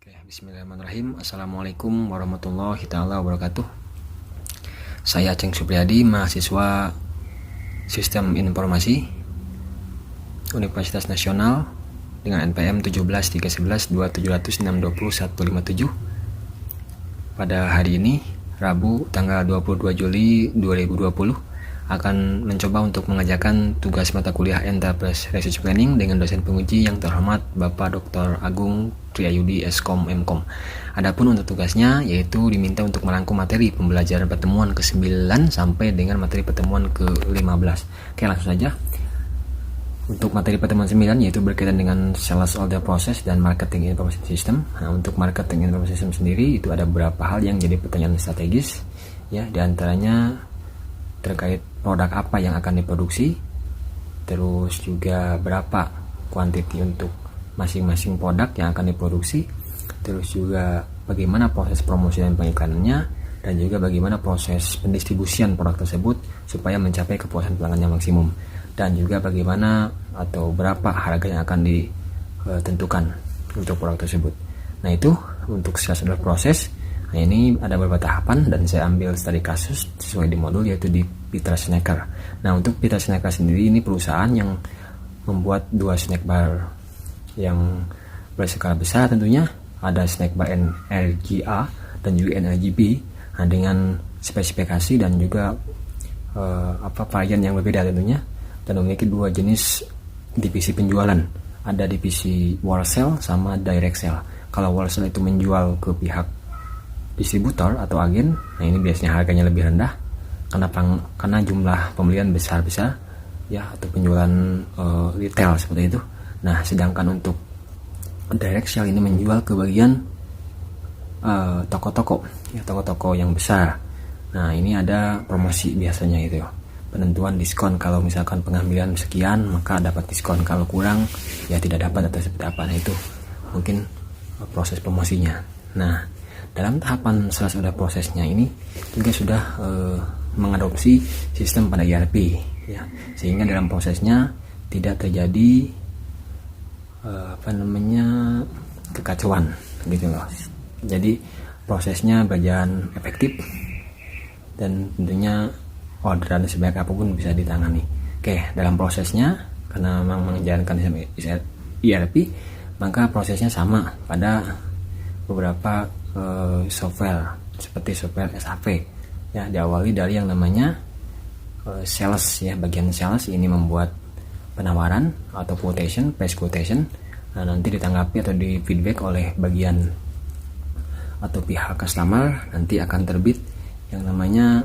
Oke, bismillahirrahmanirrahim. Assalamualaikum warahmatullahi taala wabarakatuh. Saya Aceng Supriyadi, mahasiswa Sistem Informasi Universitas Nasional dengan NPM 1731127062157. Pada hari ini, Rabu tanggal 22 Juli 2020, akan mencoba untuk mengajarkan tugas mata kuliah Enterprise Research Planning dengan dosen penguji yang terhormat Bapak Dr. Agung Triyayudi Skom Mkom. Adapun untuk tugasnya yaitu diminta untuk merangkum materi pembelajaran pertemuan ke-9 sampai dengan materi pertemuan ke-15. Oke, langsung saja. Untuk materi pertemuan 9 yaitu berkaitan dengan Sales Order Process dan Marketing Information System. Nah, untuk Marketing Information System sendiri itu ada beberapa hal yang jadi pertanyaan strategis, ya, diantaranya terkait produk apa yang akan diproduksi, terus juga berapa kuantiti untuk masing-masing produk yang akan diproduksi, terus juga bagaimana proses promosi dan pengiklanannya, dan juga bagaimana proses pendistribusian produk tersebut supaya mencapai kepuasan pelanggan yang maksimum, dan juga bagaimana atau berapa harga yang akan ditentukan untuk produk tersebut. Nah, itu untuk sales order process. Nah, ini ada beberapa tahapan dan saya ambil studi kasus sesuai di modul yaitu di Peter Sneaker. Nah, untuk Peter Sneaker sendiri ini perusahaan yang membuat dua snack bar yang berskala besar tentunya. Ada snack bar NRGA dan juga NRGB, nah, dengan spesifikasi dan juga varian yang berbeda tentunya, dan memiliki dua jenis divisi penjualan. Ada divisi wholesale sama direct sale. Kalau wholesale itu menjual ke pihak distributor atau agen, nah ini biasanya harganya lebih rendah karena jumlah pembelian besar-besar, ya, atau penjualan retail seperti itu. Nah, sedangkan untuk direct sale ini menjual ke bagian toko-toko, ya, toko-toko yang besar. Nah, ini ada promosi biasanya itu, penentuan diskon. Kalau misalkan pengambilan sekian maka dapat diskon, kalau kurang ya tidak dapat atau seperti apa. Nah, itu mungkin proses promosinya. Nah, dalam tahapan sales order prosesnya ini juga sudah mengadopsi sistem pada ERP, ya, sehingga dalam prosesnya tidak terjadi kekacauan gitu loh. Jadi prosesnya berjalan efektif dan tentunya orderan sebaik apapun bisa ditangani. Oke, dalam prosesnya karena memang menjalankan sistem ERP, maka prosesnya sama pada beberapa software seperti software SAP, ya, diawali dari yang namanya sales, ya, bagian sales ini membuat penawaran atau quotation, price quotation. Nah, nanti ditanggapi atau di feedback oleh bagian atau pihak customer, nanti akan terbit yang namanya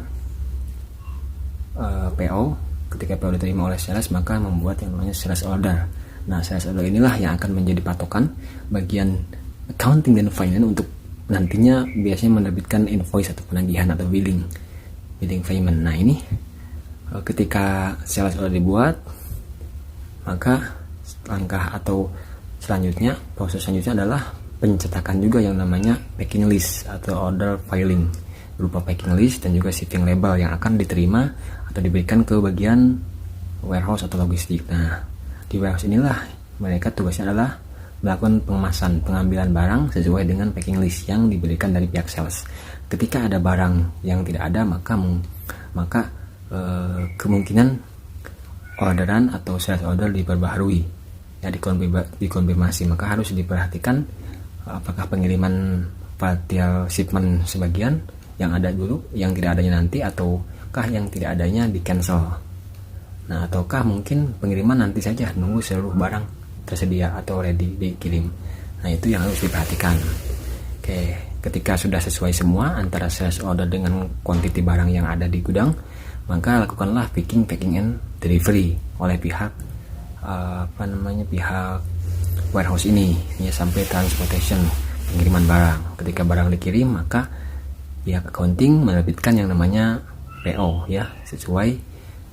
PO. Ketika PO diterima oleh sales maka membuat yang namanya sales order. Nah, sales order inilah yang akan menjadi patokan bagian accounting dan finance untuk nantinya biasanya menerbitkan invoice atau penagihan atau billing payment. Nah, ini ketika sales order dibuat, maka langkah atau selanjutnya, proses selanjutnya adalah pencetakan juga yang namanya packing list atau order filing, berupa packing list dan juga shipping label yang akan diterima atau diberikan ke bagian warehouse atau logistik. Nah, di warehouse inilah mereka tugasnya adalah melakukan pengemasan, pengambilan barang sesuai dengan packing list yang diberikan dari pihak sales. Ketika ada barang yang tidak ada, maka kemungkinan orderan atau sales order diperbaharui, ya, dikonfirmasi. Maka harus diperhatikan apakah pengiriman partial shipment sebagian yang ada dulu, yang tidak adanya nanti, ataukah yang tidak adanya di cancel. Nah, ataukah mungkin pengiriman nanti saja, nunggu seluruh barang tersedia atau ready dikirim. Nah, itu yang harus diperhatikan. Oke, ketika sudah sesuai semua antara sales order dengan kuantiti barang yang ada di gudang, maka lakukanlah packing and delivery oleh pihak pihak warehouse ini, ya, sampai transportation, pengiriman barang. Ketika barang dikirim, maka pihak accounting menerbitkan yang namanya PO, ya, sesuai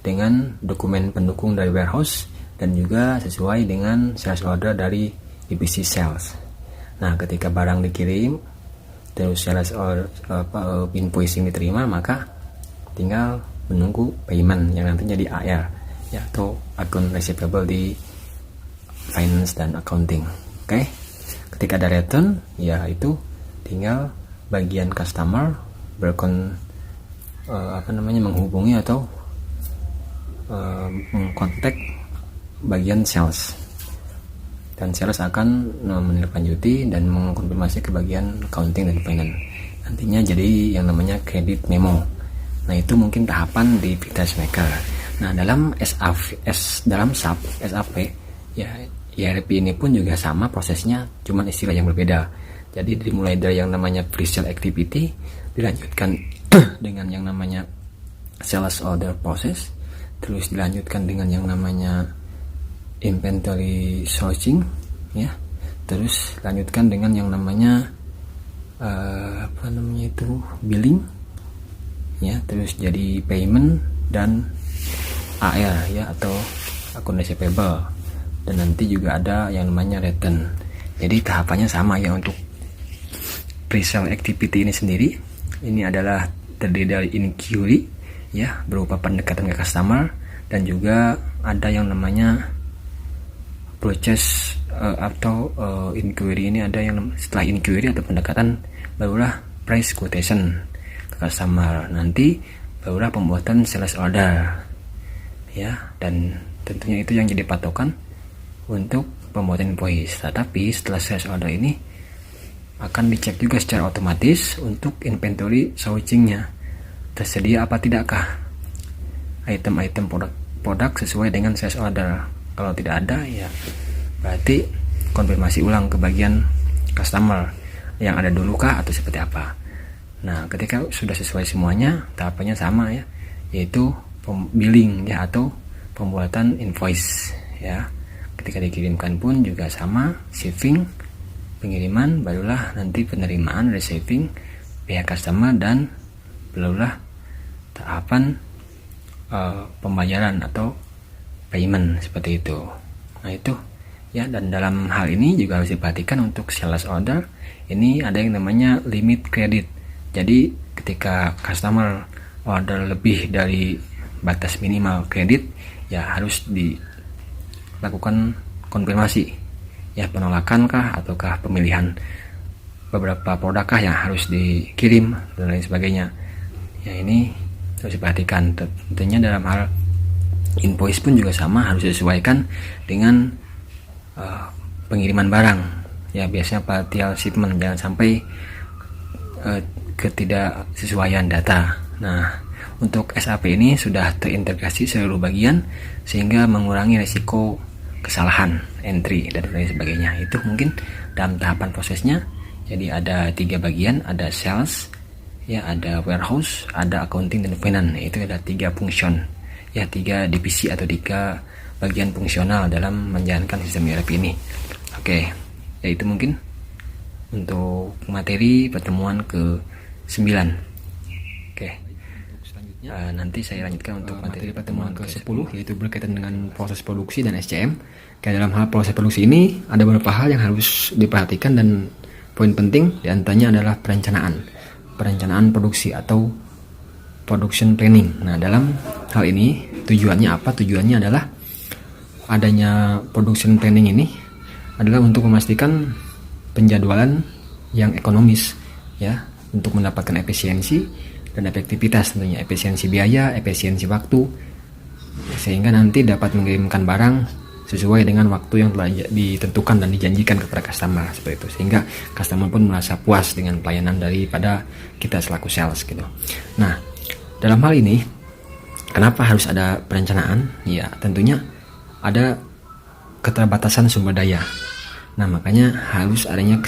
dengan dokumen pendukung dari warehouse dan juga sesuai dengan sales order dari divisi sales. Nah, ketika barang dikirim terus sales order invoicing diterima, maka tinggal menunggu payment yang nantinya di AR, ya, atau account receivable di finance dan accounting. Oke. Ketika ada return, ya itu tinggal bagian customer menghubungi atau mengkontak bagian sales, dan sales akan menindaklanjuti dan mengkonfirmasi ke bagian accounting dan finance. Nantinya jadi yang namanya credit memo. Nah, itu mungkin tahapan di Vitas Maker. Nah, dalam dalam SAP ya, ERP ini pun juga sama prosesnya, cuman istilah yang berbeda. Jadi dimulai dari yang namanya pre-sale activity, dilanjutkan dengan yang namanya sales order process, terus dilanjutkan dengan yang namanya inventory sourcing, ya, terus lanjutkan dengan yang namanya billing, ya, terus jadi payment dan AR, ya, atau akun receivable, dan nanti juga ada yang namanya return. Jadi tahapannya sama ya. Untuk pre-sale activity ini sendiri, ini adalah terdiri dari inquiry, ya, berupa pendekatan ke customer, dan juga ada yang namanya purchase atau inquiry. Ini ada yang setelah inquiry atau pendekatan barulah price quotation ke customer, nanti barulah pembuatan sales order, ya, dan tentunya itu yang jadi patokan untuk pembuatan invoice. Tetapi setelah sales order ini akan dicek juga secara otomatis untuk inventory sourcingnya, tersedia apa tidakkah item-item produk sesuai dengan sales order. Kalau tidak ada, ya berarti konfirmasi ulang ke bagian customer yang ada dulu kah atau seperti apa. Nah, ketika sudah sesuai semuanya, tahapannya sama ya, yaitu billing, ya, atau pembuatan invoice, ya. Ketika dikirimkan pun juga sama, shipping, pengiriman, barulah nanti penerimaan, receiving pihak customer, dan barulah tahapan pembayaran atau payment, seperti itu. Nah, itu ya, dan dalam hal ini juga harus diperhatikan untuk sales order ini ada yang namanya limit credit. Jadi ketika customer order lebih dari batas minimal kredit, ya harus dilakukan konfirmasi, ya, penolakan kah ataukah pemilihan beberapa produk kah yang harus dikirim dan lain sebagainya. Ya, ini harus diperhatikan. Tentunya dalam hal invoice pun juga sama, harus disesuaikan dengan pengiriman barang, ya, biasanya partial shipment, jangan sampai ketidaksesuaian data. Nah, untuk SAP ini sudah terintegrasi seluruh bagian sehingga mengurangi risiko kesalahan entry dan lain sebagainya. Itu mungkin dalam tahapan prosesnya. Jadi ada 3 bagian, ada sales, ya, ada warehouse, ada accounting dan finance. Itu ada 3 function, ya, 3 divisi atau 3 bagian fungsional dalam menjalankan sistem ERP ini. Oke, ya itu mungkin untuk materi pertemuan ke-9. Oke, selanjutnya nanti saya lanjutkan untuk materi pertemuan ke-10, yaitu berkaitan dengan proses produksi dan SCM. Kayak dalam hal proses produksi ini ada beberapa hal yang harus diperhatikan, dan poin penting diantaranya adalah perencanaan produksi atau production planning. Nah, dalam hal ini tujuannya apa? Tujuannya adalah adanya production planning ini adalah untuk memastikan penjadwalan yang ekonomis, ya, untuk mendapatkan efisiensi dan efektivitas, tentunya efisiensi biaya, efisiensi waktu, sehingga nanti dapat mengirimkan barang sesuai dengan waktu yang telah ditentukan dan dijanjikan kepada customer, seperti itu, sehingga customer pun merasa puas dengan pelayanan daripada kita selaku sales, gitu. Nah, dalam hal ini kenapa harus ada perencanaan? Ya, tentunya ada keterbatasan sumber daya. Nah, makanya harus adanya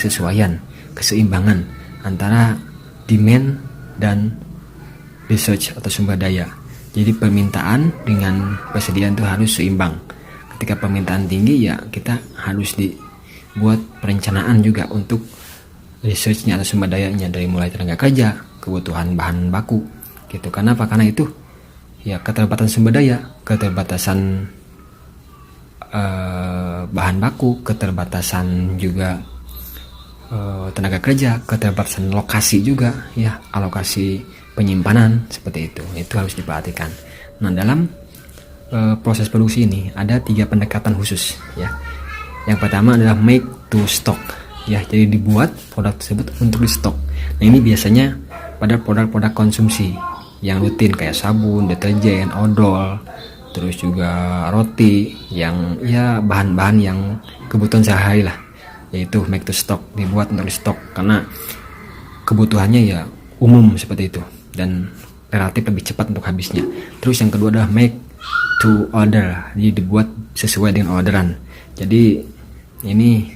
keseimbangan antara demand dan research atau sumber daya. Jadi permintaan dengan persediaan itu harus seimbang. Ketika permintaan tinggi, ya kita harus dibuat perencanaan juga untuk researchnya atau sumber dayanya, dari mulai tenaga kerja, kebutuhan bahan baku, gitu. Kenapa? Karena itu ya keterbatasan sumber daya, keterbatasan bahan baku, keterbatasan juga tenaga kerja, keterbatasan lokasi juga, ya, alokasi penyimpanan, seperti itu harus diperhatikan. Nah, dalam proses produksi ini ada 3 pendekatan khusus, ya. Yang pertama adalah make to stock, ya. Jadi dibuat produk tersebut untuk di stok. Nah ini biasanya pada produk-produk konsumsi yang rutin kayak sabun, deterjen, odol, terus juga roti yang ya bahan-bahan yang kebutuhan sehari-hari lah, yaitu make to stock, dibuat untuk di stok karena kebutuhannya ya umum seperti itu dan relatif lebih cepat untuk habisnya. Terus yang kedua adalah make to order, jadi dibuat sesuai dengan orderan. Jadi ini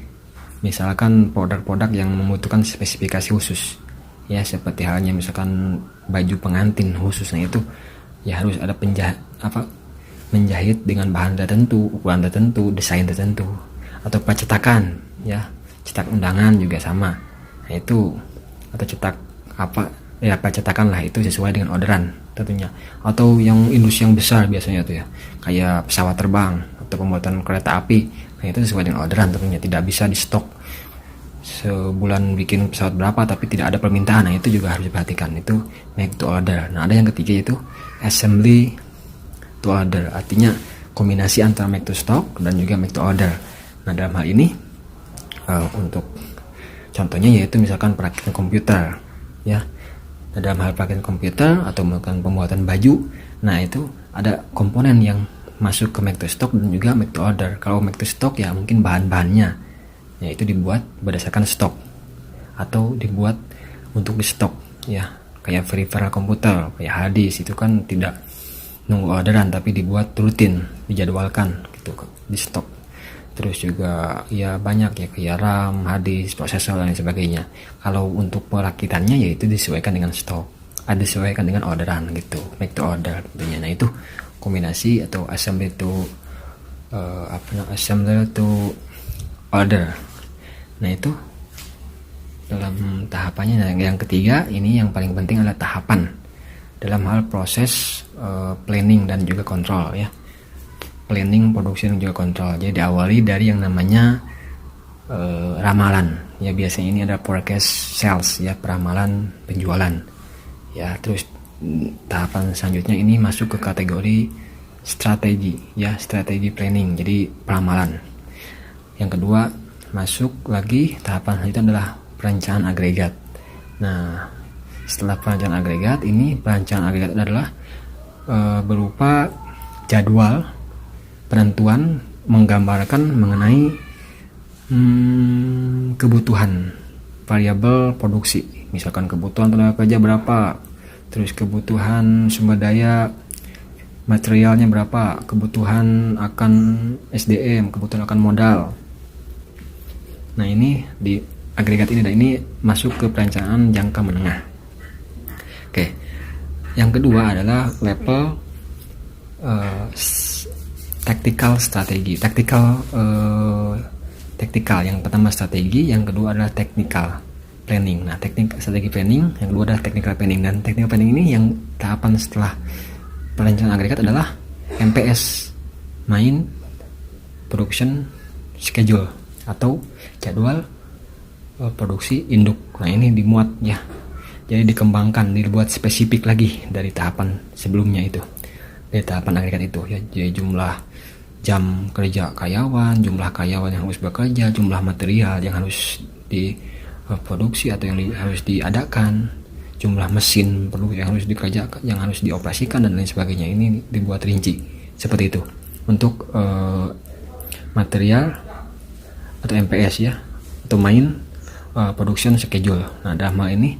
misalkan produk-produk yang membutuhkan spesifikasi khusus ya, seperti halnya misalkan baju pengantin khusus, nah itu ya harus ada menjahit dengan bahan tertentu, ukuran tertentu, desain tertentu, atau percetakan ya, cetak undangan juga sama. Nah itu, atau cetak percetakan lah, itu sesuai dengan orderan tentunya. Atau yang industri yang besar biasanya tuh ya, kayak pesawat terbang atau pembuatan kereta api, nah itu sesuai dengan orderan tentunya, tidak bisa di stok sebulan bikin pesawat berapa tapi tidak ada permintaan. Nah itu juga harus diperhatikan, itu make to order. Nah ada yang ketiga yaitu assembly to order, artinya kombinasi antara make to stock dan juga make to order. Nah dalam hal ini untuk contohnya yaitu misalkan perakitan komputer ya. Nah, dalam hal perakitan komputer atau melakukan pembuatan baju, nah itu ada komponen yang masuk ke make to stock dan juga make to order. Kalau make to stock ya mungkin bahan-bahannya ya itu dibuat berdasarkan stok atau dibuat untuk di stok ya, kayak peripheral komputer, kayak hard disk, itu kan tidak nunggu orderan tapi dibuat rutin, dijadwalkan gitu di stok. Terus juga ya banyak ya, kayak RAM, hard disk, prosesor dan sebagainya. Kalau untuk perakitannya ya itu disesuaikan dengan stok, disesuaikan dengan orderan gitu, make to order tentunya. Nah itu kombinasi atau assembly to order. Nah itu dalam tahapannya. Yang ketiga ini yang paling penting adalah tahapan dalam hal proses planning dan juga kontrol ya. Planning, produksi dan juga kontrol. Jadi diawali dari yang namanya ramalan ya, biasanya ini ada forecast sales ya, peramalan penjualan ya. Terus tahapan selanjutnya ini masuk ke kategori strategi ya, strategi planning, jadi peramalan. Yang kedua masuk lagi tahapan selanjutnya adalah perencanaan agregat. Nah setelah perencanaan agregat ini, perencanaan agregat adalah berupa jadwal penentuan menggambarkan mengenai kebutuhan variabel produksi, misalkan kebutuhan tenaga kerja berapa, terus kebutuhan sumber daya materialnya berapa, kebutuhan akan SDM, kebutuhan akan modal. Nah ini di agregat ini, dan ini masuk ke perencanaan jangka menengah. Oke, yang kedua adalah level tactical strategi. Tactical yang pertama strategi, yang kedua adalah technical planning. Nah strategi planning, yang kedua adalah technical planning. Dan technical planning ini yang tahapan setelah perencanaan agregat adalah MPS, main production schedule atau jadwal produksi induk. Nah ini dimuat ya, jadi dikembangkan, dibuat spesifik lagi dari tahapan sebelumnya itu, dari tahapan agregat itu ya. Jadi jumlah jam kerja karyawan, jumlah karyawan yang harus bekerja, jumlah material yang harus diproduksi atau yang harus diadakan, jumlah mesin produksi yang harus dikerjakan, yang harus dioperasikan dan lain sebagainya. Ini dibuat rinci seperti itu untuk material atau MPS ya, atau main production schedule. Nah dalam hal ini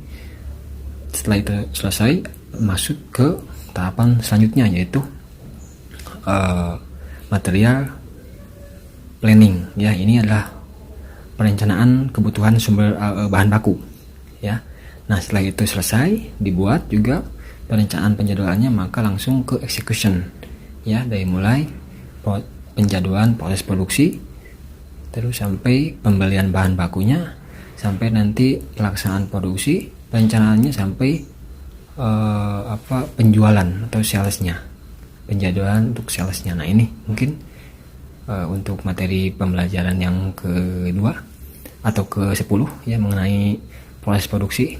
setelah itu selesai, masuk ke tahapan selanjutnya yaitu material planning ya. Ini adalah perencanaan kebutuhan sumber bahan baku ya. Nah setelah itu selesai, dibuat juga perencanaan penjadwalannya, maka langsung ke execution ya, dari mulai penjadwalan proses produksi, terus sampai pembelian bahan bakunya, sampai nanti pelaksanaan produksi, perencanaannya sampai penjualan atau salesnya, penjadwalan untuk salesnya. Nah ini mungkin untuk materi pembelajaran yang kedua atau ke-10 ya, mengenai proses produksi.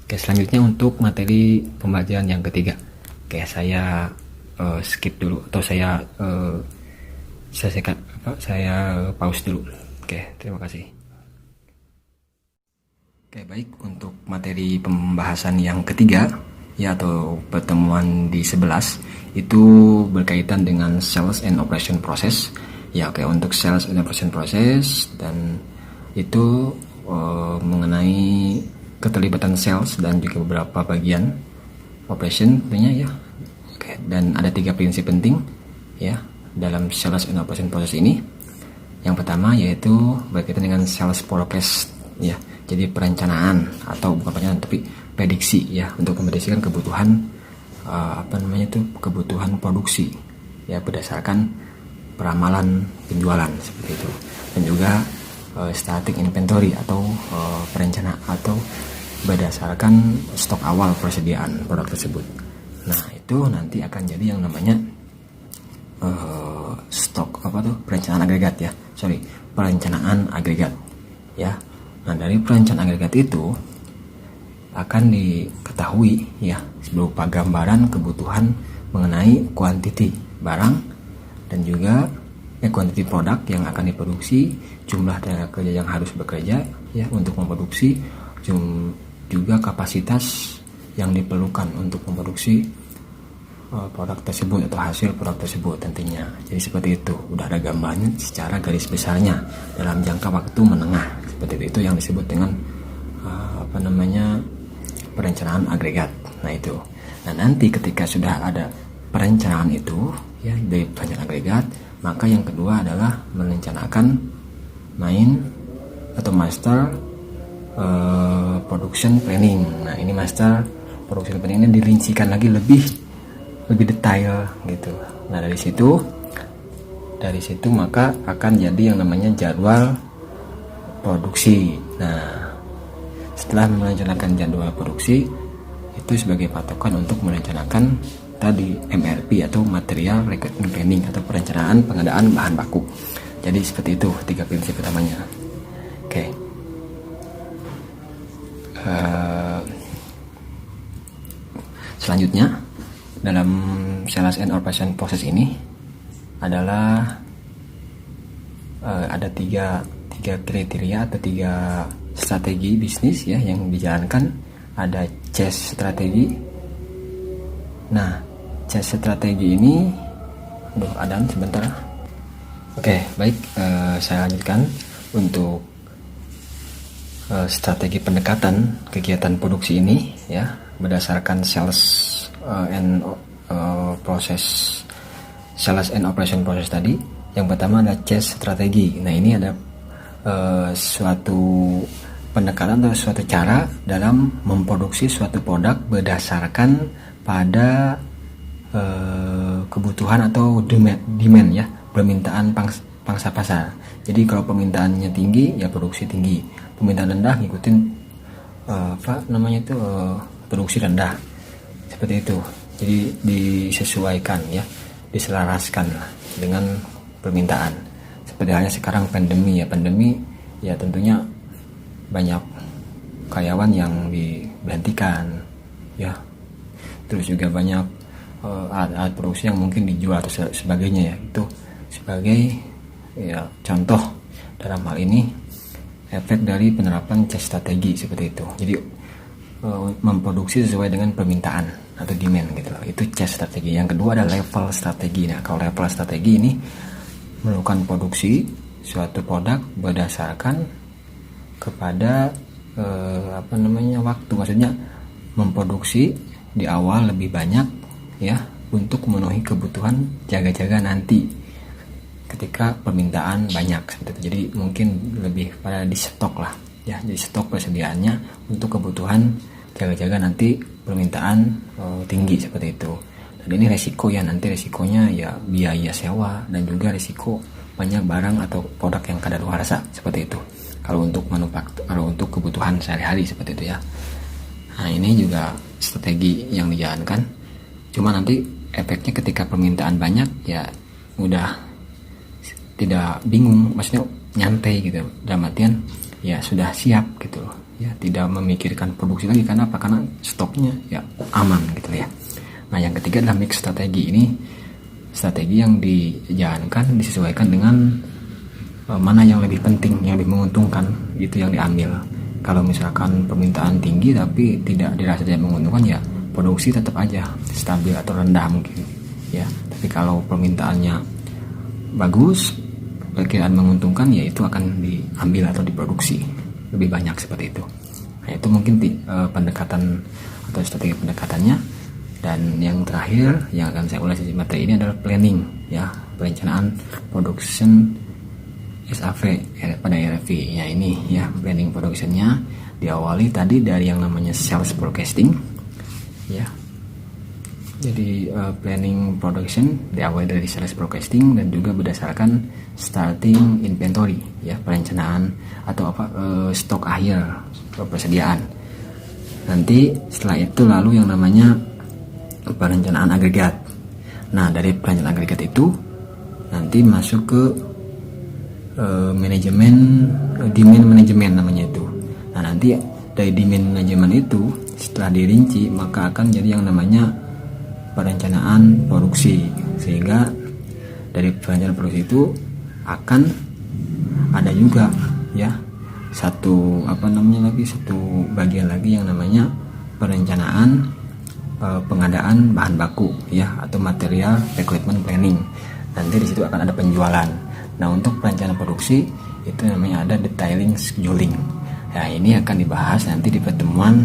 Oke, selanjutnya untuk materi pembelajaran yang ketiga. Oke, saya skip dulu, atau saya pause dulu. Oke, terima kasih. Oke, baik, untuk materi pembahasan yang ketiga ya, atau pertemuan di 11 itu berkaitan dengan sales and operation process. Ya, oke, untuk sales and operation process, dan itu mengenai keterlibatan sales dan juga beberapa bagian operation tentunya ya. Oke, dan ada 3 prinsip penting ya dalam sales and operation process ini. Yang pertama yaitu berkaitan dengan sales forecast ya. Jadi perencanaan, atau bukan perencanaan tapi prediksi ya, untuk memprediksikan kebutuhan kebutuhan produksi ya berdasarkan peramalan penjualan seperti itu. Dan juga starting inventory atau perencanaan atau berdasarkan stok awal persediaan produk tersebut. Nah, itu nanti akan jadi yang namanya perencanaan agregat ya. Nah, dari perencanaan agregat itu akan diketahui ya berupa gambaran kebutuhan mengenai kuantiti barang dan juga kuantiti produk yang akan diproduksi, jumlah tenaga kerja yang harus bekerja ya untuk memproduksi, juga kapasitas yang diperlukan untuk memproduksi produk tersebut atau hasil produk tersebut tentunya. Jadi seperti itu, udah ada gambarnya secara garis besarnya dalam jangka waktu menengah. Seperti itu yang disebut dengan perencanaan agregat. Nah, itu. Nah, nanti ketika sudah ada perencanaan itu ya dari perencanaan agregat, maka yang kedua adalah merencanakan master production planning. Nah, ini master production planning ini dirincikan lagi lebih detail gitu. Nah, dari situ maka akan jadi yang namanya jadwal produksi. Nah, setelah merencanakan jadwal produksi itu sebagai patokan untuk merencanakan tadi MRP atau material requirement planning atau perencanaan pengadaan bahan baku. Jadi seperti itu 3 prinsip utamanya. Oke. Selanjutnya dalam sales and operation process ini adalah ada tiga kriteria atau 3 strategi bisnis ya yang dijalankan. Ada chase strategi. Nah, chase strategi ini Adam sebentar. Oke, baik, saya lanjutkan untuk strategi pendekatan kegiatan produksi ini ya berdasarkan sales and operation process tadi. Yang pertama ada chase strategi. Nah, ini ada suatu pendekatan atau suatu cara dalam memproduksi suatu produk berdasarkan pada kebutuhan atau demand ya, permintaan pangsa pasar. Jadi kalau permintaannya tinggi ya produksi tinggi, permintaan rendah ngikutin produksi rendah, seperti itu. Jadi disesuaikan ya, diselaraskan dengan permintaan. Seperti halnya sekarang pandemi ya tentunya banyak karyawan yang diberhentikan ya, terus juga banyak alat produksi yang mungkin dijual atau sebagainya ya. Itu sebagai ya contoh dalam hal ini efek dari penerapan chase strategi seperti itu. Jadi memproduksi sesuai dengan permintaan atau demand gitu loh. Itu chase strategi. Yang kedua ada level strategi. Nah, kalau level strategi ini melakukan produksi suatu produk berdasarkan kepada waktu, maksudnya memproduksi di awal lebih banyak ya untuk memenuhi kebutuhan jaga-jaga nanti ketika permintaan banyak seperti itu. Jadi mungkin lebih pada di stok lah ya, jadi stok persediaannya untuk kebutuhan jaga-jaga nanti permintaan tinggi seperti itu. Dan ini resiko ya, nanti resikonya ya biaya sewa dan juga resiko banyak barang atau produk yang kadaluarsa seperti itu. Kalau untuk kalau untuk kebutuhan sehari-hari seperti itu ya. Nah, ini juga strategi yang dijalankan. Cuma nanti efeknya ketika permintaan banyak ya udah tidak bingung, maksudnya nyantai gitu. Dalam artian ya sudah siap gitu loh. Ya, tidak memikirkan produksi lagi. Karena apa? Karena stoknya ya aman gitu ya. Nah, yang ketiga adalah mix strategi. Ini strategi yang dijalankan disesuaikan dengan mana yang lebih penting, yang lebih menguntungkan, itu yang diambil. Kalau misalkan permintaan tinggi tapi tidak dirasa tidak menguntungkan, ya produksi tetap aja stabil atau rendah mungkin ya. Tapi kalau permintaannya bagus, perkiraan menguntungkan, ya itu akan diambil atau diproduksi lebih banyak seperti itu. Nah, itu mungkin pendekatan atau strategi pendekatannya. Dan yang terakhir yang akan saya ulas di materi ini adalah planning ya, perencanaan production SAV pada RFV. Ya ini ya planning productionnya diawali tadi dari yang namanya sales forecasting ya. Jadi planning production diawali dari sales forecasting dan juga berdasarkan starting inventory ya, perencanaan atau stok akhir persediaan. Nanti setelah itu lalu yang namanya perencanaan agregat. Nah dari perencanaan agregat itu nanti masuk ke manajemen demand management namanya itu. Nah nanti dari demand management itu setelah dirinci maka akan jadi yang namanya perencanaan produksi, sehingga dari perencanaan produksi itu akan ada juga ya satu bagian lagi yang namanya perencanaan pengadaan bahan baku ya, atau material recruitment planning. Nanti di situ akan ada penjualan. Nah untuk perencanaan produksi itu namanya ada detailing scheduling. Nah ini akan dibahas nanti di pertemuan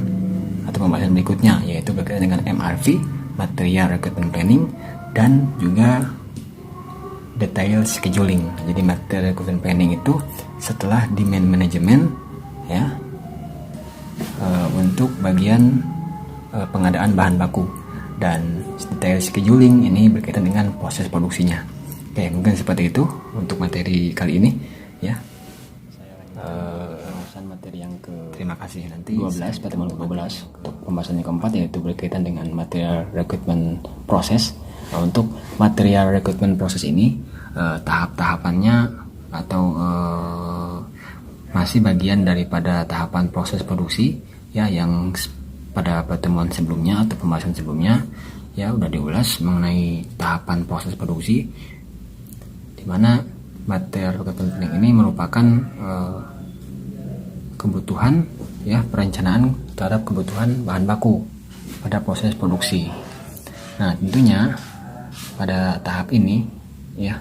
atau pembahasan berikutnya, yaitu berkaitan dengan MRP, material recruitment planning, dan juga detail scheduling. Jadi material recruitment planning itu setelah demand management ya, untuk bagian pengadaan bahan baku, dan detail scheduling ini berkaitan dengan proses produksinya. Oke, mungkin seperti itu untuk materi kali ini ya. Materi yang terima kasih nanti 12 pertemuan ke-12 untuk pembahasan yang keempat, yaitu berkaitan dengan material recruitment proses. Nah, untuk material recruitment proses ini tahap-tahapannya atau masih bagian daripada tahapan proses produksi ya, yang pada pertemuan sebelumnya atau pembahasan sebelumnya ya udah diulas mengenai tahapan proses produksi, di mana material recruitment planning ini merupakan kebutuhan ya, perencanaan terhadap kebutuhan bahan baku pada proses produksi. Nah tentunya pada tahap ini ya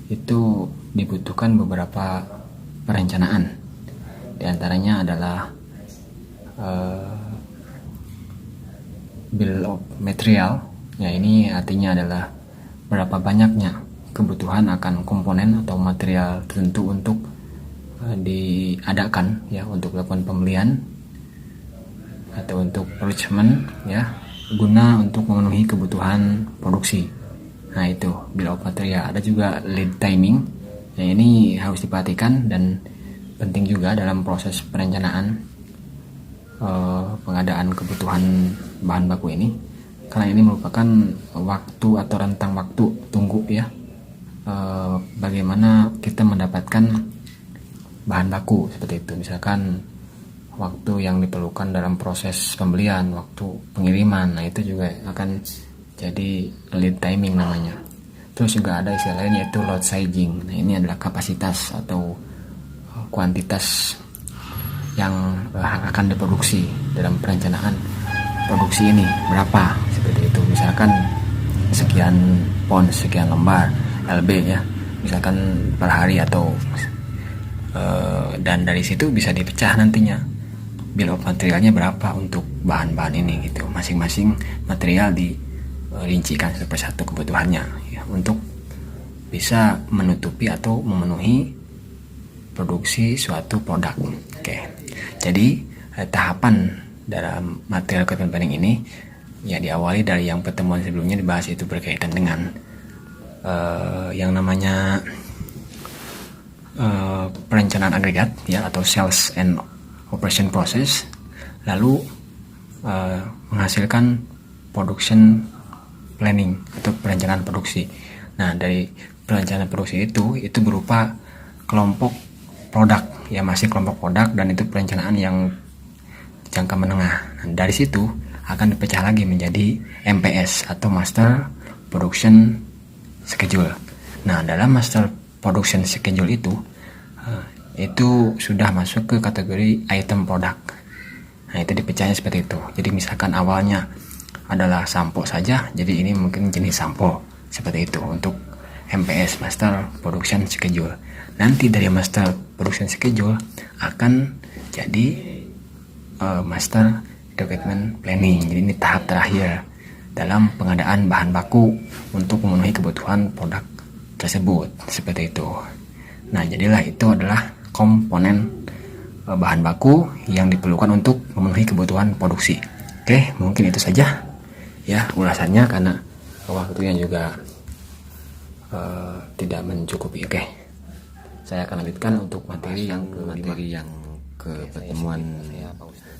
itu dibutuhkan beberapa perencanaan. Di antaranya adalah bill of material ya, ini artinya adalah berapa banyaknya kebutuhan akan komponen atau material tertentu untuk diadakan ya, untuk melakukan pembelian atau untuk procurement ya, guna untuk memenuhi kebutuhan produksi. Nah itu bill of material. Ada juga lead timing ya, ini harus diperhatikan dan penting juga dalam proses perencanaan pengadaan kebutuhan bahan baku ini, karena ini merupakan waktu atau rentang waktu tunggu ya, bagaimana kita mendapatkan bahan baku seperti itu. Misalkan waktu yang diperlukan dalam proses pembelian, waktu pengiriman, nah itu juga akan jadi lead timing namanya. Terus juga ada istilah lain yaitu load sizing. Nah ini adalah kapasitas atau kuantitas yang akan diproduksi dalam perencanaan produksi ini berapa, seperti itu. Misalkan sekian pon, sekian lembar LB ya, misalkan per hari atau dan dari situ bisa dipecah nantinya bill of materialnya berapa untuk bahan-bahan ini gitu. Masing-masing material dirincikan satu persatu kebutuhannya ya, untuk bisa menutupi atau memenuhi produksi suatu produk. Oke. Jadi tahapan dalam material recruitment planning ini ya diawali dari yang pertemuan sebelumnya dibahas, itu berkaitan dengan yang namanya perencanaan agregat ya, atau sales and operation process, lalu menghasilkan production planning atau perencanaan produksi. Nah dari perencanaan produksi itu berupa kelompok produk ya, masih kelompok produk, dan itu perencanaan yang jangka menengah. Nah, dari situ akan dipecah lagi menjadi MPS atau Master Production Schedule. Nah dalam Master Production Schedule itu itu sudah masuk ke kategori item product. Nah, itu dipecahnya seperti itu. Jadi misalkan awalnya adalah sampo saja, jadi ini mungkin jenis sampo seperti itu untuk MPS, Master Production Schedule. Nanti dari Master Production Schedule akan jadi Master Development Planning. Jadi ini tahap terakhir dalam pengadaan bahan baku untuk memenuhi kebutuhan produk tersebut, seperti itu. Nah, jadilah itu adalah komponen bahan baku yang diperlukan untuk memenuhi kebutuhan produksi. Oke, mungkin itu saja ya ulasannya karena waktunya juga tidak mencukupi. Oke, saya akan lanjutkan untuk materi yang ke pertemuan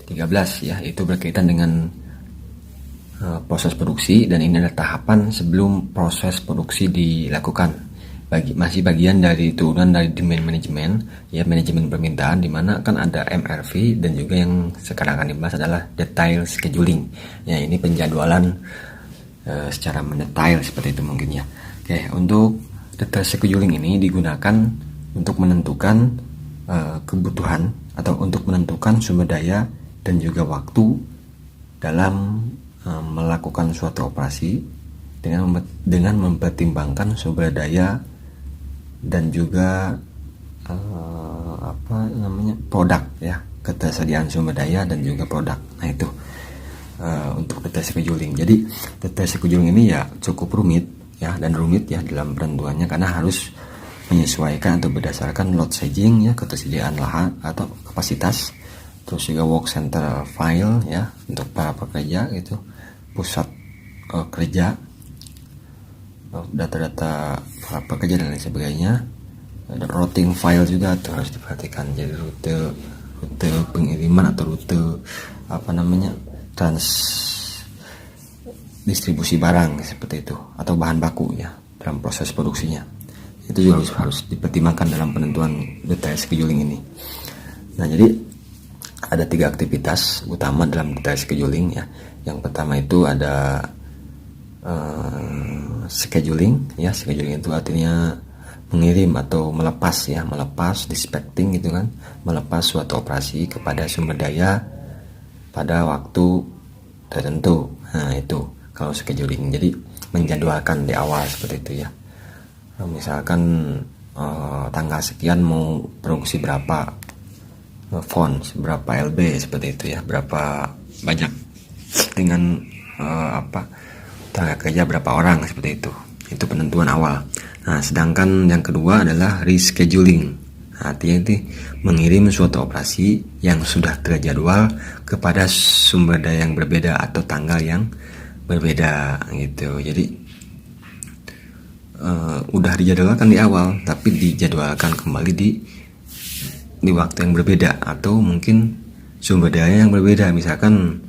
13 ya, itu berkaitan dengan proses produksi, dan ini adalah tahapan sebelum proses produksi dilakukan. Masih bagian dari turunan dari demand management ya, manajemen permintaan, di mana kan ada MRV, dan juga yang sekarang akan dibahas adalah detail scheduling ya, ini penjadwalan secara mendetail seperti itu mungkin ya. Oke, untuk detail scheduling ini digunakan untuk menentukan kebutuhan atau untuk menentukan sumber daya dan juga waktu dalam melakukan suatu operasi dengan mempertimbangkan sumber daya dan juga produk ya, ketersediaan sumber daya dan juga produk. Nah, itu untuk detail scheduling. Jadi detail scheduling ini ya cukup rumit ya, dan rumit ya dalam penentuannya karena harus menyesuaikan atau berdasarkan load staging ya, ketersediaan lahan atau kapasitas, terus juga work center file ya untuk para pekerja itu, pusat kerja, data-data para pekerja dan lain sebagainya. Ada routing file juga tuh harus diperhatikan, jadi rute pengiriman atau rute trans distribusi barang seperti itu, atau bahan baku ya dalam proses produksinya. Itu juga harus dipertimbangkan dalam penentuan detail scheduling ini. Nah, jadi ada 3 aktivitas utama dalam detail scheduling ya. Yang pertama itu ada scheduling ya. Scheduling itu artinya mengirim atau melepas ya, melepas, dispatching gitu kan, melepas suatu operasi kepada sumber daya pada waktu tertentu. Nah, itu kalau scheduling, jadi menjadwalkan di awal seperti itu ya. Misalkan tanggal sekian mau produksi berapa font, berapa LB seperti itu ya, berapa banyak dengan tenaga kerja berapa orang seperti itu. Itu penentuan awal. Nah, sedangkan yang kedua adalah rescheduling. Artinya itu mengirim suatu operasi yang sudah terjadwal kepada sumber daya yang berbeda atau tanggal yang berbeda gitu. Jadi udah dijadwalkan di awal tapi dijadwalkan kembali di waktu yang berbeda, atau mungkin sumber daya yang berbeda. Misalkan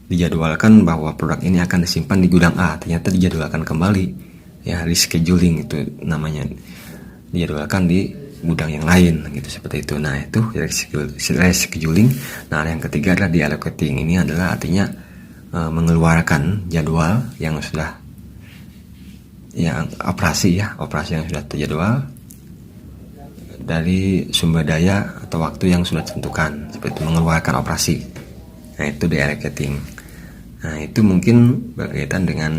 dijadwalkan bahwa produk ini akan disimpan di gudang A, ternyata dijadwalkan kembali ya, rescheduling itu namanya, dijadwalkan di gudang yang lain gitu, seperti itu. Nah, itu rescheduling. Nah, yang ketiga adalah deallocating. Ini adalah artinya mengeluarkan jadwal yang sudah operasi yang sudah terjadwal dari sumber daya atau waktu yang sudah ditentukan, seperti itu, mengeluarkan operasi. Nah, itu deallocating. Nah, itu mungkin berkaitan dengan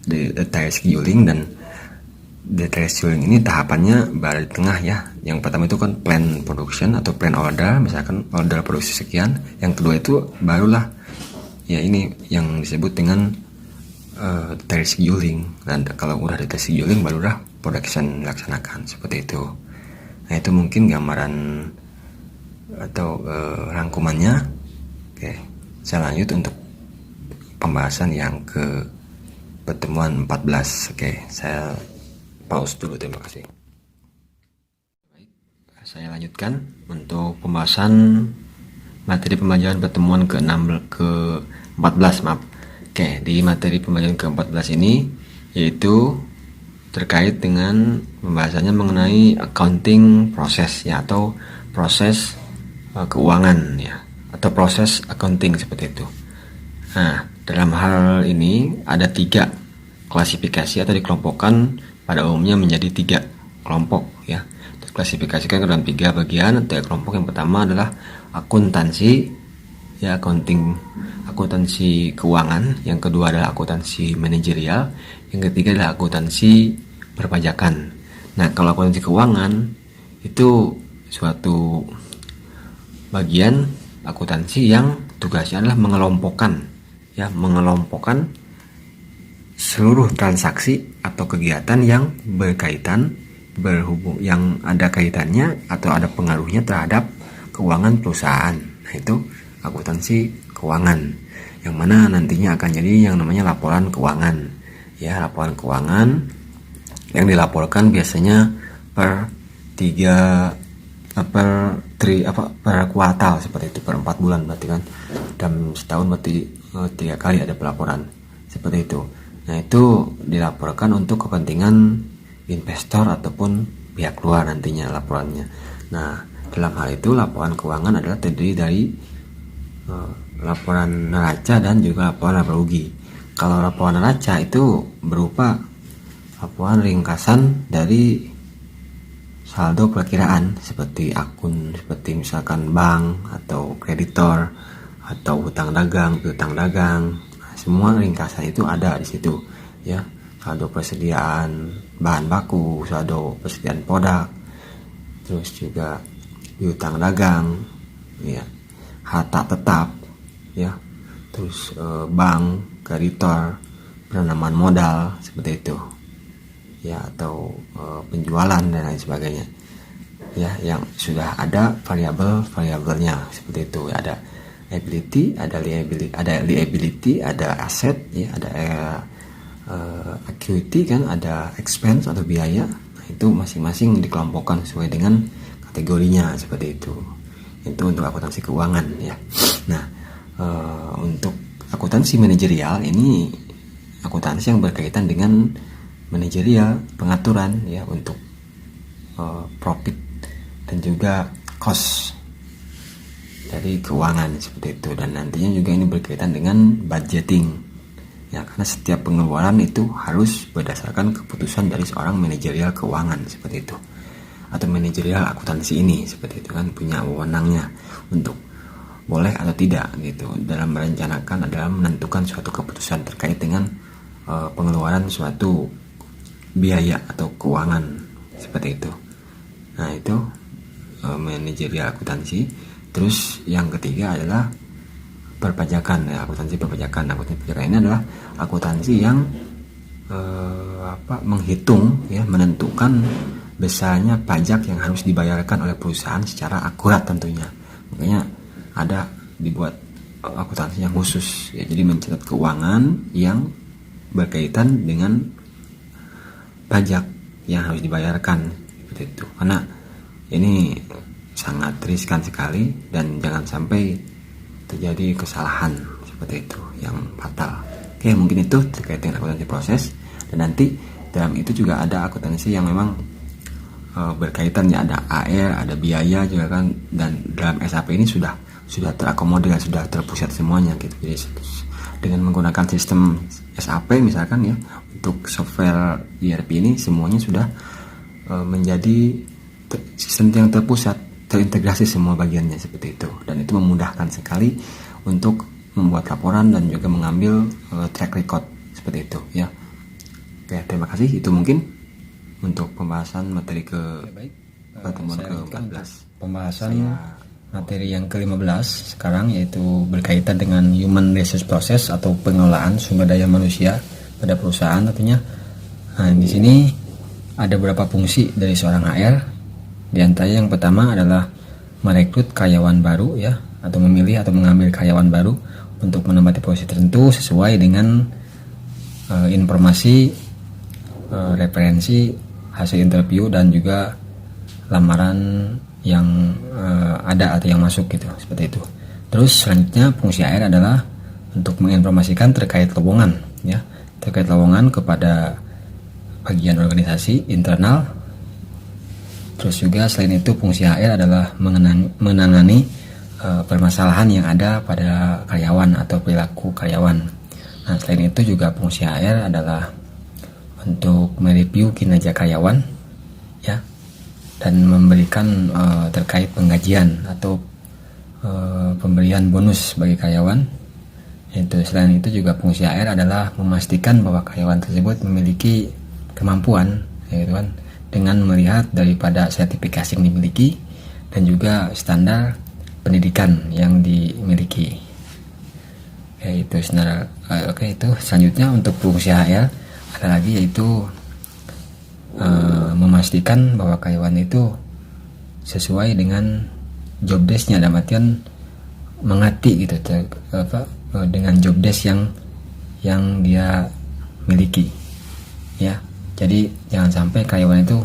detail scheduling. Dan detail scheduling ini tahapannya berada di tengah ya. Yang pertama itu kan plan production atau plan order, misalkan order produksi sekian. Yang kedua itu barulah ya ini yang disebut dengan detail scheduling. Dan kalau udah detail scheduling barulah production dilaksanakan, seperti itu. Nah, itu mungkin gambaran atau rangkumannya. Oke, saya lanjut untuk pembahasan yang ke pertemuan 14. Oke, saya pause dulu, terima kasih. Baik, saya lanjutkan untuk pembahasan materi pembelajaran pertemuan ke-14, maaf. Oke, di materi pembelajaran ke-14 ini yaitu terkait dengan pembahasannya mengenai accounting proses ya, atau proses keuangan ya, atau proses accounting seperti itu. Nah, dalam hal ini ada 3 klasifikasi atau dikelompokkan pada umumnya menjadi 3 kelompok ya. diklasifikasikan ke dalam 3 bagian atau kelompok. Yang pertama adalah akuntansi, ya, akuntansi keuangan. Yang kedua adalah akuntansi manajerial. Yang ketiga adalah akuntansi perpajakan. Nah, kalau akuntansi keuangan itu suatu bagian akuntansi yang tugasnya adalah mengelompokkan seluruh transaksi atau kegiatan yang yang ada kaitannya atau ada pengaruhnya terhadap keuangan perusahaan. Nah, itu akuntansi keuangan, yang mana nantinya akan jadi yang namanya laporan keuangan. Ya, laporan keuangan yang dilaporkan biasanya per kuartal, seperti itu, per 4 bulan berarti kan. Dan setahun berarti 3 kali ada pelaporan seperti itu. Nah, itu dilaporkan untuk kepentingan investor ataupun pihak luar nantinya laporannya. Nah, dalam hal itu laporan keuangan adalah terdiri dari laporan neraca dan juga laporan laba rugi. Kalau laporan neraca itu berupa laporan ringkasan dari saldo perkiraan seperti akun, seperti misalkan bank atau kreditor atau hutang dagang, piutang dagang. Semua ringkasan itu ada di situ, ya. Saldo persediaan bahan baku, saldo persediaan produk, terus juga piutang dagang, ya, harta tetap, ya, terus bank, kreditor, penanaman modal seperti itu, ya, atau penjualan dan lain sebagainya, ya, yang sudah ada variabelnya seperti itu. Ada liability, ada aset, ya, ada equity kan, ada expense atau biaya. Nah, itu masing-masing dikelompokkan sesuai dengan kategorinya seperti itu. Itu untuk akuntansi keuangan, ya. Nah, untuk akuntansi manajerial ini akuntansi yang berkaitan dengan manajerial, pengaturan, ya, untuk profit dan juga cost dari keuangan seperti itu. Dan nantinya juga ini berkaitan dengan budgeting, ya, karena setiap pengeluaran itu harus berdasarkan keputusan dari seorang manajerial keuangan seperti itu, atau manajerial akuntansi ini seperti itu kan, punya wewenangnya untuk boleh atau tidak gitu dalam merencanakan, dalam menentukan suatu keputusan terkait dengan pengeluaran suatu biaya atau keuangan seperti itu. Nah, itu manajerial akuntansi. Terus yang ketiga adalah perpajakan, ya, akuntansi perpajakan. Akuntansi perpajakan ini adalah akuntansi yang menghitung, ya, menentukan besarnya pajak yang harus dibayarkan oleh perusahaan secara akurat tentunya. Makanya ada dibuat akuntansi yang khusus, ya, jadi mencatat keuangan yang berkaitan dengan pajak yang harus dibayarkan seperti itu. Karena ini sangat riskan sekali dan jangan sampai terjadi kesalahan seperti itu yang fatal. Oke, mungkin itu terkait dengan akuntansi proses. Dan nanti dalam itu juga ada akuntansi yang memang berkaitan, ya, ada AR, ada biaya juga kan. Dan dalam SAP ini sudah terakomodir, sudah terpusat semuanya gitu. Jadi dengan menggunakan sistem SAP misalkan, ya, untuk software ERP ini semuanya sudah menjadi sistem yang terpusat, terintegrasi semua bagiannya seperti itu. Dan itu memudahkan sekali untuk membuat laporan dan juga mengambil track record seperti itu, ya. Oke, terima kasih. Itu mungkin untuk pembahasan materi pertemuan ke-14. Pembahasan materi yang ke-15 sekarang, yaitu berkaitan dengan human resource process atau pengelolaan sumber daya manusia pada perusahaan tentunya. Nah, di sini ada beberapa fungsi dari seorang HR. Di antara yang pertama adalah merekrut karyawan baru, ya, atau memilih atau mengambil karyawan baru untuk menempati posisi tertentu sesuai dengan informasi, referensi, hasil interview dan juga lamaran yang ada atau yang masuk gitu, seperti itu. Terus selanjutnya fungsi HR adalah untuk menginformasikan terkait lowongan, ya, terkait lowongan kepada bagian organisasi internal. Terus juga selain itu fungsi HR adalah menangani permasalahan yang ada pada karyawan atau perilaku karyawan. Nah, selain itu juga fungsi HR adalah untuk mereview kinerja karyawan, ya, dan memberikan terkait penggajian atau pemberian bonus bagi karyawan. Selain itu juga fungsi HR adalah memastikan bahwa karyawan tersebut memiliki kemampuan, ya kan, dengan melihat daripada sertifikasi yang dimiliki dan juga standar pendidikan yang dimiliki. Itu selanjutnya untuk fungsi HR ada lagi, yaitu memastikan bahwa karyawan itu sesuai dengan job desk-nya, dalam artian mengerti gitu dengan job desk yang dia miliki, ya. Jadi jangan sampai karyawan itu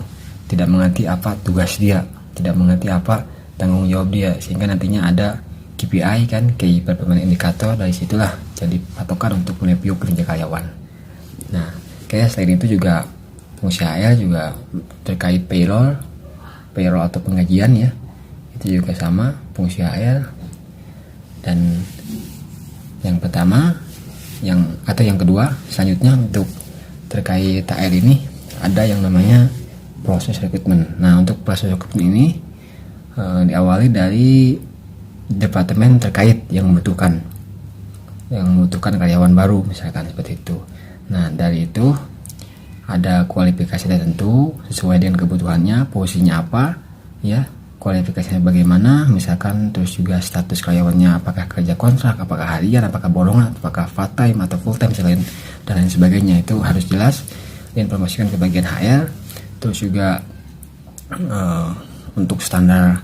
tidak mengerti apa tugas dia, tidak mengerti apa tanggung jawab dia, sehingga nantinya ada KPI kan, Key Performance Indicator, dari situlah jadi patokan untuk mereview kinerja karyawan. Nah, selain itu juga fungsi HR juga terkait payroll atau penggajian, ya. Itu juga sama fungsi HR. Dan yang pertama, yang kedua selanjutnya untuk terkait HR ini ada yang namanya proses rekrutmen. Nah, untuk proses rekrutmen ini diawali dari departemen terkait yang membutuhkan karyawan baru, misalkan seperti itu. Nah, dari itu ada kualifikasi tertentu sesuai dengan kebutuhannya, posisinya apa, ya, kualifikasinya bagaimana, misalkan, terus juga status karyawannya apakah kerja kontrak, apakah harian, apakah borongan, apakah part time atau full time, dan lain sebagainya. Itu harus jelas diinformasikan ke bagian HR. Terus juga untuk standar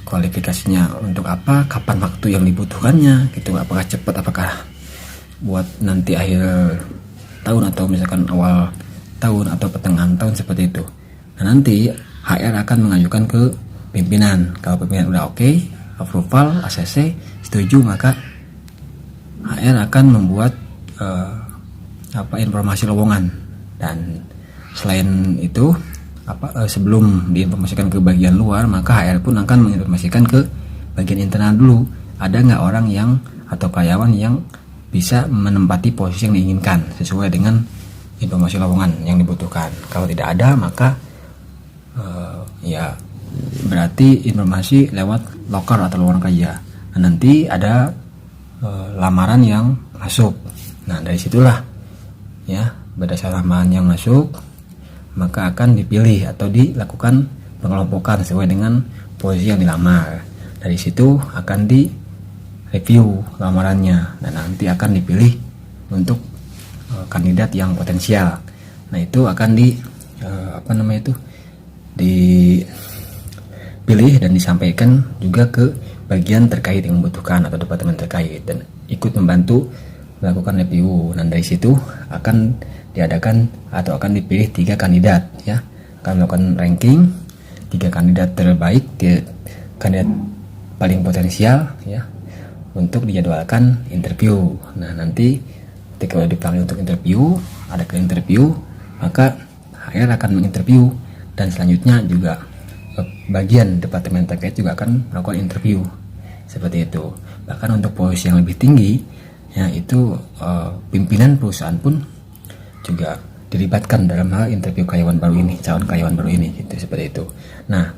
kualifikasinya untuk apa, kapan waktu yang dibutuhkannya gitu, apakah cepat, apakah buat nanti akhir tahun atau misalkan awal tahun atau pertengahan tahun, seperti itu. Nah, nanti HR akan mengajukan ke pimpinan. Kalau pimpinan udah oke, approval, ACC, setuju, maka HR akan membuat informasi lowongan. Dan selain itu sebelum diinformasikan ke bagian luar, maka HR pun akan menginformasikan ke bagian internal dulu, ada nggak orang yang atau karyawan yang bisa menempati posisi yang diinginkan sesuai dengan informasi lowongan yang dibutuhkan. Kalau tidak ada, maka ya berarti informasi lewat loker atau lowongan kerja. Nah, nanti ada lamaran yang masuk. Nah, dari situlah, ya, berdasarkan lamaran yang masuk, maka akan dipilih atau dilakukan pengelompokan sesuai dengan posisi yang dilamar. Dari situ akan di-review lamarannya dan nanti akan dipilih untuk kandidat yang potensial. Nah, itu akan dipilih dan disampaikan juga ke bagian terkait yang membutuhkan atau departemen terkait dan ikut membantu melakukan review. Dan dari situ akan diadakan atau akan dipilih 3 kandidat, ya, akan melakukan ranking 3 kandidat terbaik, kandidat paling potensial, ya, untuk dijadwalkan interview. Nah, nanti ketika dipanggil untuk interview, ada ke interview, maka HR akan menginterview dan selanjutnya juga bagian departemen terkait juga akan melakukan interview, seperti itu. Bahkan untuk posisi yang lebih tinggi, ya, itu pimpinan perusahaan pun juga dilibatkan dalam hal interview karyawan baru ini, calon karyawan baru ini, gitu, seperti itu. Nah,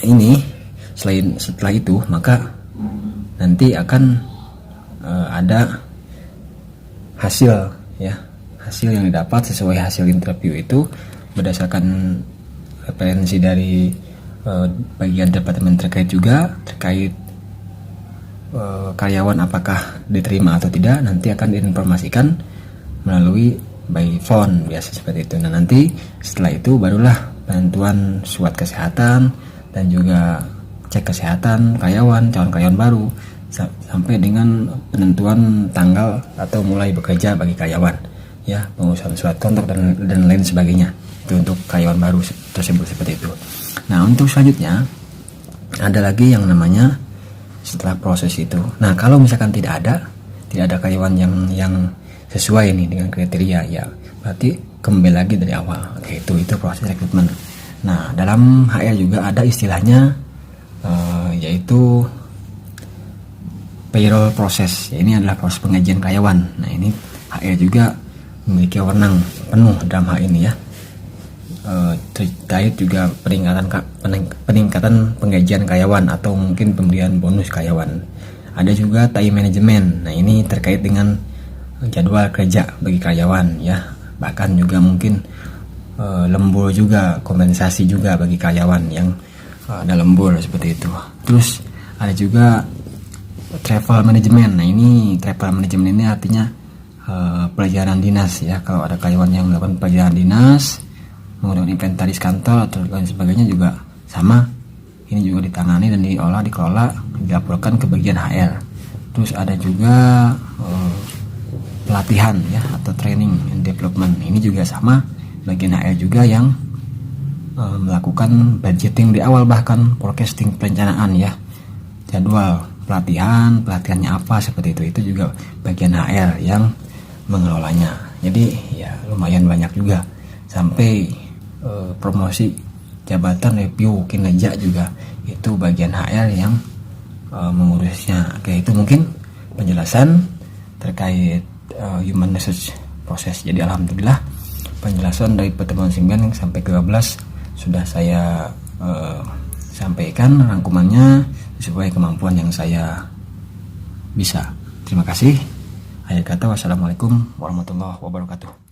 ini setelah itu maka nanti akan ada hasil yang didapat sesuai hasil interview itu berdasarkan referensi dari bagian departemen terkait juga terkait karyawan apakah diterima atau tidak, nanti akan diinformasikan melalui by phone biasa, seperti itu. Nah, nanti setelah itu barulah bantuan SWOT kesehatan dan juga cek kesehatan karyawan, calon karyawan baru, sampai dengan penentuan tanggal atau mulai bekerja bagi karyawan, ya, pengurusan surat kontrak dan lain sebagainya. Itu untuk karyawan baru tersebut, seperti itu. Nah, untuk selanjutnya ada lagi yang namanya setelah proses itu. Nah, kalau misalkan tidak ada karyawan yang sesuai nih dengan kriteria, ya berarti kembali lagi dari awal. Oke, itu proses rekrutmen. Nah, dalam HR juga ada istilahnya yaitu payroll proses. Ya, ini adalah proses pengajian karyawan. Nah, ini HR juga memiliki wewenang penuh dalam hal ini, ya. terkait juga peningkatan penggajian karyawan atau mungkin pemberian bonus karyawan. Ada juga time management. Nah, ini terkait dengan jadwal kerja bagi karyawan ya. Bahkan juga mungkin lembur juga, kompensasi juga bagi karyawan yang ada lembur seperti itu. Terus ada juga travel management. Nah, ini travel management ini artinya perjalanan dinas ya. Kalau ada karyawan yang melakukan perjalanan dinas, menggunakan inventaris kantor atau lain sebagainya juga sama. Ini juga ditangani dan dikelola, dilaporkan ke bagian HR. Terus ada juga pelatihan ya atau training and development. Ini juga sama, bagian HR juga yang melakukan budgeting di awal, bahkan forecasting, perencanaan ya. Jadwal pelatihannya apa seperti itu juga bagian HR yang mengelolanya. Jadi ya lumayan banyak juga, sampai promosi jabatan, review kinerja juga itu bagian HR yang mengurusnya. Oke, itu mungkin penjelasan terkait human resource proses. Jadi alhamdulillah penjelasan dari pertemuan 9 sampai ke 12 sudah saya sampaikan rangkumannya sesuai kemampuan yang saya bisa. Terima kasih. Akhir kata, wassalamualaikum warahmatullahi wabarakatuh.